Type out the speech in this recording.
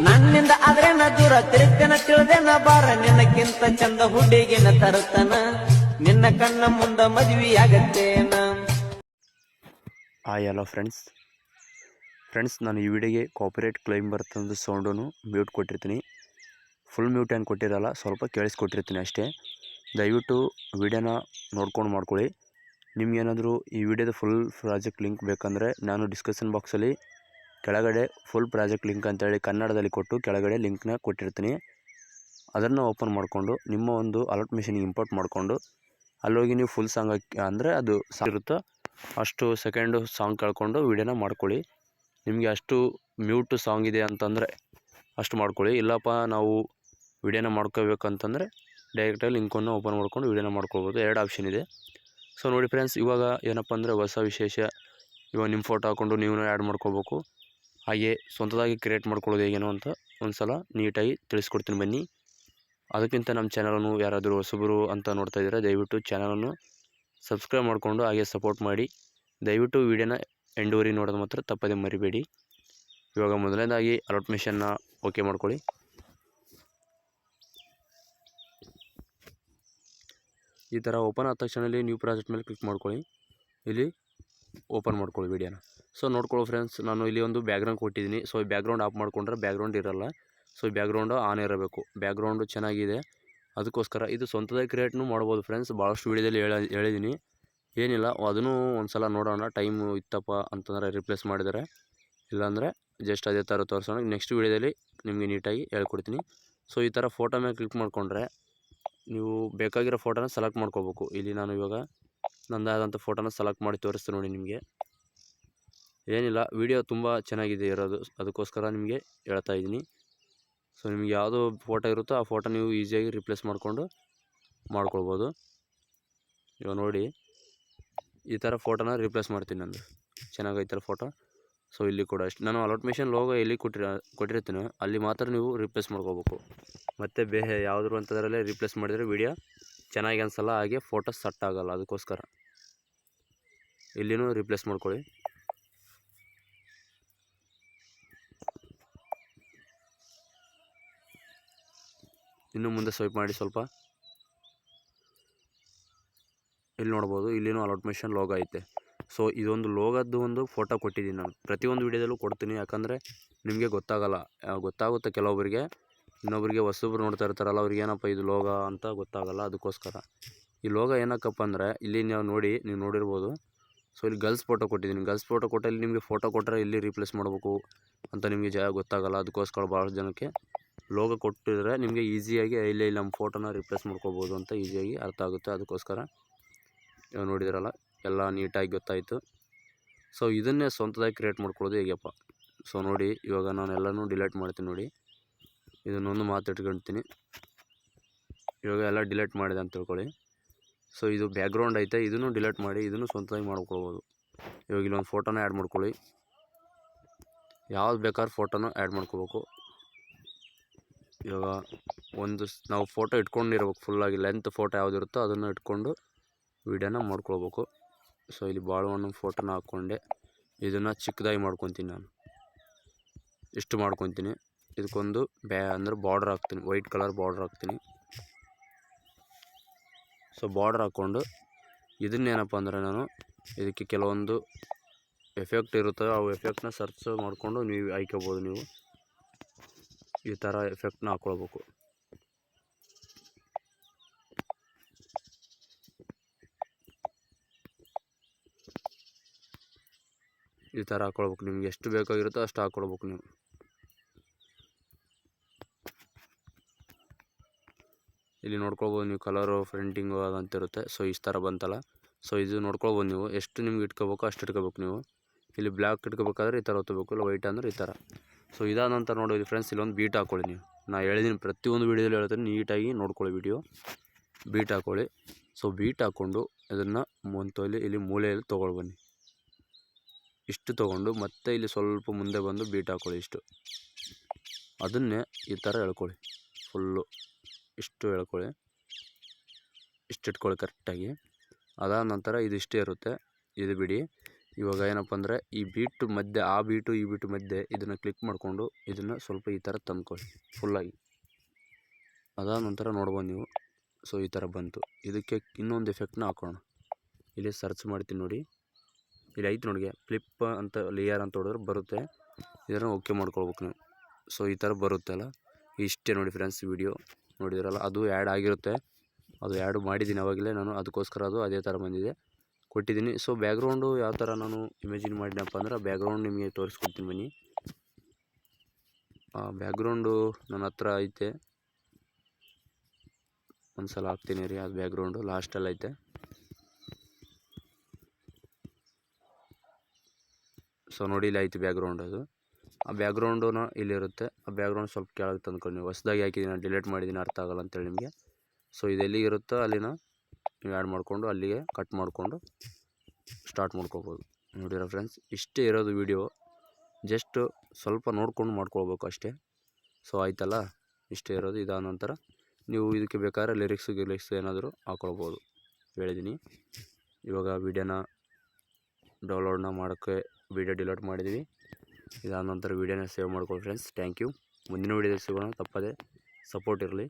ನನ್ನಿಂದ ಆದ್ರೇನ ದೂರ ತಿರುಗ್ತನ ತಿಳಿದೇನ ಬಾರ ನಿನ್ನಕ್ಕಿಂತ ಚಂದ ಹುಡುಗಿನ ತರುತ್ತನ ನಿನ್ನ ಕಣ್ಣ ಮುಂದ ಮದುವೆಯಾಗತ್ತೇನ. ಹಾಯ್ ಹಲೋ ಫ್ರೆಂಡ್ಸ್ ನಾನು ಈ ವಿಡಿಯೋಗೆ ಕಾಪಿರೈಟ್ ಕ್ಲೈಮ್ ಬರ್ತಂದು ಸೌಂಡನ್ನು ಮ್ಯೂಟ್ ಕೊಟ್ಟಿರ್ತೀನಿ. ಫುಲ್ ಮ್ಯೂಟ್ ಏನು ಕೊಟ್ಟಿರಲ್ಲ, ಸ್ವಲ್ಪ ಕೇಳಿಸ್ಕೊಟ್ಟಿರ್ತೀನಿ ಅಷ್ಟೇ. ದಯವಿಟ್ಟು ವಿಡಿಯೋನ ನೋಡ್ಕೊಂಡು ಮಾಡ್ಕೊಳ್ಳಿ. ನಿಮ್ಗೇನಾದರೂ ಈ ವಿಡಿಯೋದ ಫುಲ್ ಪ್ರಾಜೆಕ್ಟ್ ಲಿಂಕ್ ಬೇಕಂದರೆ ನಾನು ಡಿಸ್ಕ್ರಿಪ್ಷನ್ ಬಾಕ್ಸಲ್ಲಿ ಕೆಳಗಡೆ ಫುಲ್ ಪ್ರಾಜೆಕ್ಟ್ ಲಿಂಕ್ ಅಂತೇಳಿ ಕನ್ನಡದಲ್ಲಿ ಕೊಟ್ಟು ಕೆಳಗಡೆ ಲಿಂಕ್ನ ಕೊಟ್ಟಿರ್ತೀನಿ. ಅದನ್ನು ಓಪನ್ ಮಾಡಿಕೊಂಡು ನಿಮ್ಮ ಒಂದು ಅಲರ್ಟ್ ಮಿಷಿನ್ಗೆ ಇಂಪೋರ್ಟ್ ಮಾಡಿಕೊಂಡು ಅಲ್ಲೋಗಿ ನೀವು ಫುಲ್ ಸಾಂಗ್ ಅಂದರೆ ಅದು ಇರುತ್ತೋ ಅಷ್ಟು ಸೆಕೆಂಡು ಸಾಂಗ್ ಕೇಳ್ಕೊಂಡು ವಿಡಿಯೋನ ಮಾಡ್ಕೊಳ್ಳಿ. ನಿಮಗೆ ಅಷ್ಟು ಮ್ಯೂಟ್ ಸಾಂಗ್ ಇದೆ ಅಂತಂದರೆ ಅಷ್ಟು ಮಾಡ್ಕೊಳ್ಳಿ. ಇಲ್ಲಪ್ಪ ನಾವು ವಿಡಿಯೋನ ಮಾಡ್ಕೋಬೇಕಂತಂದರೆ ಡೈರೆಕ್ಟಾಗಿ ಲಿಂಕನ್ನು ಓಪನ್ ಮಾಡ್ಕೊಂಡು ವಿಡಿಯೋನ ಮಾಡ್ಕೊಳ್ಬೋದು. ಎರಡು ಆಪ್ಷನ್ ಇದೆ. ಸೊ ನೋಡಿ ಫ್ರೆಂಡ್ಸ್, ಇವಾಗ ಏನಪ್ಪ ಅಂದರೆ ಹೊಸ ವಿಶೇಷ, ಇವಾಗ ನಿಮ್ಮ ಫೋಟೋ ಹಾಕ್ಕೊಂಡು ನೀವು ಆ್ಯಡ್ ಮಾಡ್ಕೋಬೇಕು. ಹಾಗೆ ಸ್ವಂತದಾಗಿ ಕ್ರಿಯೇಟ್ ಮಾಡ್ಕೊಳ್ಳೋದು ಹೇಗೇನೋ ಅಂತ ಒಂದು ಸಲ ನೀಟಾಗಿ ತಿಳಿಸ್ಕೊಡ್ತೀನಿ ಬನ್ನಿ. ಅದಕ್ಕಿಂತ ನಮ್ಮ ಚಾನಲನ್ನು ಯಾರಾದರೂ ಹೊಸಬರು ಅಂತ ನೋಡ್ತಾ ಇದ್ದರೆ ದಯವಿಟ್ಟು ಚಾನಲನ್ನು ಸಬ್ಸ್ಕ್ರೈಬ್ ಮಾಡಿಕೊಂಡು ಹಾಗೆ ಸಪೋರ್ಟ್ ಮಾಡಿ. ದಯವಿಟ್ಟು ವಿಡಿಯೋನ ಎಂಡೂವರೆಗೆ ನೋಡೋದು ಮಾತ್ರ ತಪ್ಪದೆ ಮರಿಬೇಡಿ. ಇವಾಗ ಮೊದಲನೇದಾಗಿ ಅಲರ್ಟ್ ಮಿಷನ್ನ ಓಕೆ ಮಾಡ್ಕೊಳ್ಳಿ. ಈ ಥರ ಓಪನ್ ಆದ ತಕ್ಷಣದಲ್ಲಿ ನ್ಯೂ ಪ್ರಾಜೆಕ್ಟ್ ಮೇಲೆ ಕ್ಲಿಕ್ ಮಾಡ್ಕೊಳ್ಳಿ. ಇಲ್ಲಿ ಓಪನ್ ಮಾಡ್ಕೊಳ್ಳಿ ವಿಡಿಯೋನ. ಸೊ ನೋಡ್ಕೊಳ್ಳೋ ಫ್ರೆಂಡ್ಸ್, ನಾನು ಇಲ್ಲಿ ಒಂದು ಬ್ಯಾಕ್ಗ್ರೌಂಡ್ ಕೊಟ್ಟಿದ್ದೀನಿ. ಸೊ ಈ ಬ್ಯಾಕ್ಗ್ರೌಂಡ್ ಆಫ್ ಮಾಡಿಕೊಂಡ್ರೆ ಬ್ಯಾಕ್ಗ್ರೌಂಡ್ ಇರೋಲ್ಲ. ಸೊ ಈ ಬ್ಯಾಕ್ಗ್ರೌಂಡು ಆನ್ ಇರಬೇಕು. ಬ್ಯಾಕ್ಗ್ರೌಂಡು ಚೆನ್ನಾಗಿದೆ, ಅದಕ್ಕೋಸ್ಕರ ಇದು ಸ್ವಂತದಾಗಿ ಕ್ರಿಯೇಟ್ನು ಮಾಡ್ಬೋದು ಫ್ರೆಂಡ್ಸ್. ಭಾಳಷ್ಟು ವೀಡಿಯೋದಲ್ಲಿ ಹೇಳಿದ್ದೀನಿ. ಏನಿಲ್ಲ, ಅದನ್ನು ಒಂದು ಸಲ ನೋಡೋಣ. ಟೈಮು ಇತ್ತಪ್ಪ ಅಂತಂದರೆ ರಿಪ್ಲೇಸ್ ಮಾಡಿದರೆ, ಇಲ್ಲಾಂದರೆ ಜಸ್ಟ್ ಅದೇ ಥರ ತೋರಿಸೋಣ. ನೆಕ್ಸ್ಟ್ ವೀಡಿಯೋದಲ್ಲಿ ನಿಮಗೆ ನೀಟಾಗಿ ಹೇಳ್ಕೊಡ್ತೀನಿ. ಸೊ ಈ ಥರ ಫೋಟೋ ಮೇಲೆ ಕ್ಲಿಕ್ ಮಾಡಿಕೊಂಡ್ರೆ ನೀವು ಬೇಕಾಗಿರೋ ಫೋಟೋನ ಸೆಲೆಕ್ಟ್ ಮಾಡ್ಕೋಬೇಕು. ಇಲ್ಲಿ ನಾನು ಇವಾಗ ನಂದಾದಂಥ ಫೋಟೋನ ಸೆಲೆಕ್ಟ್ ಮಾಡಿ ತೋರಿಸ್ತೀನಿ ನೋಡಿ ನಿಮಗೆ. ಏನಿಲ್ಲ, ವಿಡಿಯೋ ತುಂಬ ಚೆನ್ನಾಗಿದೆ ಇರೋದು, ಅದಕ್ಕೋಸ್ಕರ ನಿಮಗೆ ಹೇಳ್ತಾ ಇದ್ದೀನಿ. ಸೊ ನಿಮ್ಗೆ ಯಾವುದೋ ಫೋಟೋ ಇರುತ್ತೋ ಆ ಫೋಟೋ ನೀವು ಈಸಿಯಾಗಿ ರಿಪ್ಲೇಸ್ ಮಾಡ್ಕೊಳ್ಬೋದು. ಇವಾಗ ನೋಡಿ, ಈ ಥರ ಫೋಟೋನ ರಿಪ್ಲೇಸ್ ಮಾಡ್ತೀನಿ. ನಂದು ಚೆನ್ನಾಗೈತಲ್ಲ ಫೋಟೋ. ಸೊ ಇಲ್ಲಿ ಕೂಡ ಅಷ್ಟು ನಾನು ಅಲರ್ಟ್ ಮಿಷನ್ ಲೋಗೋ ಎಲ್ಲಿ ಕೊಟ್ಟಿರ್ತೀನಿ ಅಲ್ಲಿ ಮಾತ್ರ ನೀವು ರಿಪ್ಲೇಸ್ ಮಾಡ್ಕೋಬೇಕು. ಮತ್ತು ಯಾವುದ್ರು ಅಂಥದ್ರಲ್ಲೇ ರಿಪ್ಲೇಸ್ ಮಾಡಿದರೆ ವಿಡಿಯೋ ಚೆನ್ನಾಗಿ ಅನಿಸಲ್ಲ, ಹಾಗೆ ಫೋಟೋ ಸೆಟ್ ಆಗೋಲ್ಲ. ಅದಕ್ಕೋಸ್ಕರ ಇಲ್ಲಿನೂ ರಿಪ್ಲೇಸ್ ಮಾಡ್ಕೊಳ್ಳಿ. ಇನ್ನು ಮುಂದೆ ಸ್ವೈಪ್ ಮಾಡಿ ಸ್ವಲ್ಪ. ಇಲ್ಲಿ ನೋಡ್ಬೋದು, ಇಲ್ಲಿನೂ ಅಲರ್ಟ್ ಮಿಷನ್ ಲೋಗೋ ಐತೆ. ಸೊ ಇದೊಂದು ಲೋಗದ್ದು ಒಂದು ಫೋಟೋ ಕೊಟ್ಟಿದ್ದೀನಿ ನಾನು. ಪ್ರತಿಯೊಂದು ವೀಡಿಯೋದಲ್ಲೂ ಕೊಡ್ತೀನಿ, ಯಾಕಂದರೆ ನಿಮಗೆ ಗೊತ್ತಾಗುತ್ತೆ ಕೆಲವೊಬ್ಬರಿಗೆ. ಇನ್ನೊಬ್ಬರಿಗೆ ಹೊಸಬ್ರು ನೋಡ್ತಾ ಇರ್ತಾರಲ್ಲ, ಅವ್ರಿಗೆ ಏನಪ್ಪ ಇದು ಲೋಗೋ ಅಂತ ಗೊತ್ತಾಗಲ್ಲ. ಅದಕ್ಕೋಸ್ಕರ ಈ ಲೋಗೋ ಏನಕ್ಕಪ್ಪ ಅಂದರೆ, ಇಲ್ಲಿ ನೀವು ನೋಡಿರ್ಬೋದು. ಸೊ ಇಲ್ಲಿ ಗರ್ಲ್ಸ್ ಫೋಟೋ ಕೊಟ್ಟಿದ್ದೀನಿ. ಗರ್ಲ್ಸ್ ಫೋಟೋ ಕೊಟ್ಟಲ್ಲಿ ನಿಮಗೆ ಫೋಟೋ ಕೊಟ್ಟರೆ ಇಲ್ಲಿ ರಿಪ್ಲೇಸ್ ಮಾಡಬೇಕು ಅಂತ ನಿಮಗೆ ಗೊತ್ತಾಗಲ್ಲ. ಅದಕ್ಕೋಸ್ಕರ ಭಾಳಷ್ಟು ಜನಕ್ಕೆ ಲೋಗೋ ಕೊಟ್ಟಿದ್ರೆ ನಿಮಗೆ ಈಸಿಯಾಗಿ ಇಲ್ಲಿ ನಮ್ಮ ಫೋಟೋನ ರಿಪ್ಲೇಸ್ ಮಾಡ್ಕೋಬೋದು ಅಂತ ಈಸಿಯಾಗಿ ಅರ್ಥ ಆಗುತ್ತೆ. ಅದಕ್ಕೋಸ್ಕರ ಇವಾಗ ನೋಡಿದ್ರಲ್ಲ, ಎಲ್ಲ ನೀಟಾಗಿ ಗೊತ್ತಾಯಿತು. ಸೊ ಇದನ್ನೇ ಸ್ವಂತದಾಗಿ ಕ್ರಿಯೇಟ್ ಮಾಡ್ಕೊಳ್ಳೋದು ಹೇಗಪ್ಪ. ಸೊ ನೋಡಿ, ಇವಾಗ ನಾನು ಎಲ್ಲನೂ ಡಿಲೀಟ್ ಮಾಡ್ತೀನಿ ನೋಡಿ. ಇದನ್ನೊಂದು ಮಾತು ಇಟ್ಕೊಳ್ತೀನಿ. ಇವಾಗ ಎಲ್ಲ ಡಿಲೀಟ್ ಮಾಡಿದೆ ಅಂತ ತಿಳ್ಕೊಳ್ಳಿ. ಸೊ ಇದು ಬ್ಯಾಕ್ಗ್ರೌಂಡ್ ಐತೆ, ಇದನ್ನು ಡಿಲೀಟ್ ಮಾಡಿ ಇದನ್ನು ಸ್ವಂತದಾಗಿ ಮಾಡ್ಕೊಳ್ಬೋದು. ಇವಾಗ ಇಲ್ಲೊಂದು ಫೋಟೋನ ಆ್ಯಡ್ ಮಾಡ್ಕೊಳ್ಳಿ. ಯಾವ್ದು ಬೇಕಾದ್ರೂ ಫೋಟೋನ ಆ್ಯಡ್ ಮಾಡ್ಕೋಬೇಕು. ಇವಾಗ ನಾವು ಫೋಟೋ ಇಟ್ಕೊಂಡಿರ್ಬೇಕು. ಫುಲ್ಲಾಗಿ ಲೆಂತ್ ಫೋಟೋ ಯಾವುದಿರುತ್ತೋ ಅದನ್ನು ಇಟ್ಕೊಂಡು ವಿಡಿಯೋನ ಮಾಡ್ಕೊಳ್ಬೇಕು. ಸೊ ಇಲ್ಲಿ ಬಾಳವನ್ನು ಫೋಟೋನ ಹಾಕ್ಕೊಂಡೆ ಇದನ್ನು ಚಿಕ್ಕದಾಗಿ ಮಾಡ್ಕೊತೀನಿ. ನಾನು ಇಷ್ಟು ಮಾಡ್ಕೊತೀನಿ. ಇದಕ್ಕೊಂದು ಅಂದರೆ ಬಾರ್ಡ್ರ್ ಹಾಕ್ತೀನಿ, ವೈಟ್ ಕಲರ್ ಬಾರ್ಡ್ರ್ ಹಾಕ್ತೀನಿ. ಸೊ ಬಾರ್ಡ್ರ್ ಹಾಕ್ಕೊಂಡು ಇದನ್ನೇನಪ್ಪ ಅಂದರೆ ನಾನು ಇದಕ್ಕೆ ಕೆಲವೊಂದು ಎಫೆಕ್ಟ್ ಇರುತ್ತವೆ, ಅವು ಎಫೆಕ್ಟ್ನ ಸರ್ಚ್ ಮಾಡಿಕೊಂಡು ನೀವು ಆಯ್ಕೋಬೋದು. ನೀವು ಈ ಥರ ಎಫೆಕ್ಟ್ನ ಹಾಕ್ಕೊಳ್ಬೇಕು. ಈ ಥರ ಹಾಕ್ಕೊಳ್ಬೇಕು. ನಿಮ್ಗೆ ಎಷ್ಟು ಬೇಕಾಗಿರುತ್ತೋ ಅಷ್ಟು ಹಾಕ್ಕೊಳ್ಬೇಕು ನೀವು. ಇಲ್ಲಿ ನೋಡ್ಕೊಳ್ಬೋದು ನೀವು, ಕಲರು ಪ್ರಿಂಟಿಂಗು ಅದಂತಿರುತ್ತೆ. ಸೊ ಇಷ್ಟು ಥರ ಬಂತಲ್ಲ. ಸೊ ಇದು ನೋಡ್ಕೊಳ್ಬೋದು ನೀವು, ಎಷ್ಟು ನಿಮ್ಗೆ ಇಟ್ಕೋಬೇಕು ಅಷ್ಟು ಇಟ್ಕೋಬೇಕು ನೀವು. ಇಲ್ಲಿ ಬ್ಲ್ಯಾಕ್ ಇಟ್ಕೋಬೇಕಾದ್ರೆ ಈ ಥರ ಹೊತ್ತಬೇಕು, ಇಲ್ಲ ವೈಟ್ ಅಂದರೆ ಈ ಥರ. ಸೊ ಇದಾದ ನಂತರ ನೋಡಿ ಫ್ರೆಂಡ್ಸ್, ಇಲ್ಲೊಂದು ಬೀಟ್ ಹಾಕ್ಕೊಳ್ಳಿ. ನೀವು ನಾನು ಹೇಳಿದ್ದೀನಿ, ಪ್ರತಿಯೊಂದು ವೀಡಿಯೋದಲ್ಲಿ ಹೇಳ್ತೀನಿ, ನೀಟಾಗಿ ನೋಡ್ಕೊಳ್ಳಿ ವಿಡಿಯೋ. ಬೀಟ್ ಹಾಕ್ಕೊಳ್ಳಿ. ಸೊ ಬೀಟ್ ಹಾಕ್ಕೊಂಡು ಇದನ್ನು ಇಲ್ಲಿ ಮೂಲೆಯಲ್ಲಿ ತೊಗೊಳ್ಳಿ ಬನ್ನಿ. ಇಷ್ಟು ತೊಗೊಂಡು ಮತ್ತೆ ಇಲ್ಲಿ ಸ್ವಲ್ಪ ಮುಂದೆ ಬಂದು ಬೀಟ್ ಹಾಕ್ಕೊಳ್ಳಿ. ಇಷ್ಟು ಅದನ್ನೇ ಈ ಥರ ಎಳ್ಕೊಳ್ಳಿ. ಫುಲ್ಲು ಇಷ್ಟು ಎಳ್ಕೊಳ್ಳಿ. ಇಷ್ಟು ಇಟ್ಕೊಳ್ಳಿ ಕರೆಕ್ಟಾಗಿ. ಅದಾದ ನಂತರ ಇದು ಇಷ್ಟೇ ಇರುತ್ತೆ, ಇದು ಬಿಡಿ. ಇವಾಗ ಏನಪ್ಪ ಅಂದರೆ ಈ ಬೀಟು ಮಧ್ಯೆ ಆ ಬೀಟು ಈ ಬೀಟು ಮಧ್ಯೆ ಇದನ್ನು ಕ್ಲಿಕ್ ಮಾಡಿಕೊಂಡು ಇದನ್ನು ಸ್ವಲ್ಪ ಈ ಥರ ತಂದ್ಕೊಳ್ಳಿ ಫುಲ್ಲಾಗಿ. ಅದಾದ ನಂತರ ನೋಡ್ಬೋದು ನೀವು. ಸೊ ಈ ಥರ ಬಂತು. ಇದಕ್ಕೆ ಇನ್ನೊಂದು ಎಫೆಕ್ಟ್ನ ಹಾಕೋಣ. ಇಲ್ಲಿ ಸರ್ಚ್ ಮಾಡ್ತೀನಿ ನೋಡಿ, ಇಲ್ಲಿ ಐತೆ ನೋಡಿ ಫ್ಲಿಪ್ ಅಂತ ಲೇಯರ್ ಅಂತ ಹೊಡೆದ್ರೆ ಬರುತ್ತೆ. ಇದನ್ನು ಓಕೆ ಮಾಡ್ಕೊಳ್ಬೇಕು ನೀವು. ಸೊ ಈ ಥರ ಬರುತ್ತಲ್ಲ, ಇಷ್ಟೇ ನೋಡಿ ಫ್ರೆಂಡ್ಸ್ ವಿಡಿಯೋ ನೋಡಿದ್ರಲ್ಲ, ಅದು ಆ್ಯಡ್ ಆಗಿರುತ್ತೆ. ಅದು ಆ್ಯಡ್ ಮಾಡಿದ್ದೀನಿ ಆವಾಗಲೇ ನಾನು, ಅದಕ್ಕೋಸ್ಕರ ಅದು ಅದೇ ಥರ ಬಂದಿದೆ ಕೊಟ್ಟಿದ್ದೀನಿ. ಸೊ ಬ್ಯಾಕ್ಗ್ರೌಂಡು ಯಾವ ಥರ ನಾನು ಇಮೇಜಿನ್ ಮಾಡಿನಪ್ಪ ಅಂದ್ರೆ ಬ್ಯಾಕ್ಗ್ರೌಂಡ್ ನಿಮಗೆ ತೋರಿಸ್ಕೊಡ್ತೀನಿ ಬನ್ನಿ. ಬ್ಯಾಕ್ಗ್ರೌಂಡು ನನ್ನ ಹತ್ರ ಐತೆ, ಒಂದು ಸಲ ಹಾಕ್ತೀನಿ ರೀ. ಅದು ಬ್ಯಾಕ್ಗ್ರೌಂಡು ಲಾಸ್ಟಲ್ಲಿ ಐತೆ. ಸೊ ನೋಡಿ ಇಲ್ಲಿ ಐತೆ ಬ್ಯಾಕ್ಗ್ರೌಂಡ್. ಅದು ಆ ಬ್ಯಾಕ್ಗ್ರೌಂಡನ್ನ ಇಲ್ಲಿರುತ್ತೆ. ಆ ಬ್ಯಾಕ್ಗ್ರೌಂಡ್ ಸ್ವಲ್ಪ ಕೆಳಗೆ ತಂದ್ಕೊಂಡು ನೀವು ಹೊಸದಾಗಿ ಹಾಕಿದ್ದೀನಿ, ಡಿಲೀಟ್ ಮಾಡಿದ್ದೀನಿ, ಅರ್ಥ ಆಗಲ್ಲ ಅಂತೇಳಿ ನಿಮಗೆ. ಸೊ ಇದು ಎಲ್ಲಿಗಿರುತ್ತೋ ಅಲ್ಲಿನ ನೀವು ಆ್ಯಡ್ ಮಾಡಿಕೊಂಡು ಅಲ್ಲಿಗೆ ಕಟ್ ಮಾಡಿಕೊಂಡು ಸ್ಟಾರ್ಟ್ ಮಾಡ್ಕೋಬೋದು. ನೋಡಿರ ಫ್ರೆಂಡ್ಸ್, ಇಷ್ಟೇ ಇರೋದು ವಿಡಿಯೋ. ಜಸ್ಟ್ ಸ್ವಲ್ಪ ನೋಡ್ಕೊಂಡು ಮಾಡ್ಕೊಳ್ಬೇಕು ಅಷ್ಟೇ. ಸೊ ಆಯ್ತಲ್ಲ, ಇಷ್ಟೇ ಇರೋದು. ಇದಾದ ನಂತರ ನೀವು ಇದಕ್ಕೆ ಬೇಕಾದ್ರೆ ಲಿರಿಕ್ಸ್ ಏನಾದರೂ ಹಾಕ್ಕೊಳ್ಬೋದು, ಹೇಳಿದ್ದೀನಿ. ಇವಾಗ ವೀಡಿಯೋನ ಡೌನ್ಲೋಡ್ನ ಮಾಡೋಕ್ಕೆ ವೀಡಿಯೋ ಡಿಲೀಟ್ ಮಾಡಿದ್ದೀವಿ. ಇದಾದ ನಂತರ ವೀಡಿಯೋನ ಸೇವ್ ಮಾಡ್ಕೊಳ್ಳಿ ಫ್ರೆಂಡ್ಸ್. Thank you. ಮುಂದಿನ ವೀಡಿಯೋದಲ್ಲಿ ಸಿಗೋಣ, ತಪ್ಪದೆ ಸಪೋರ್ಟ್ ಇರಲಿ.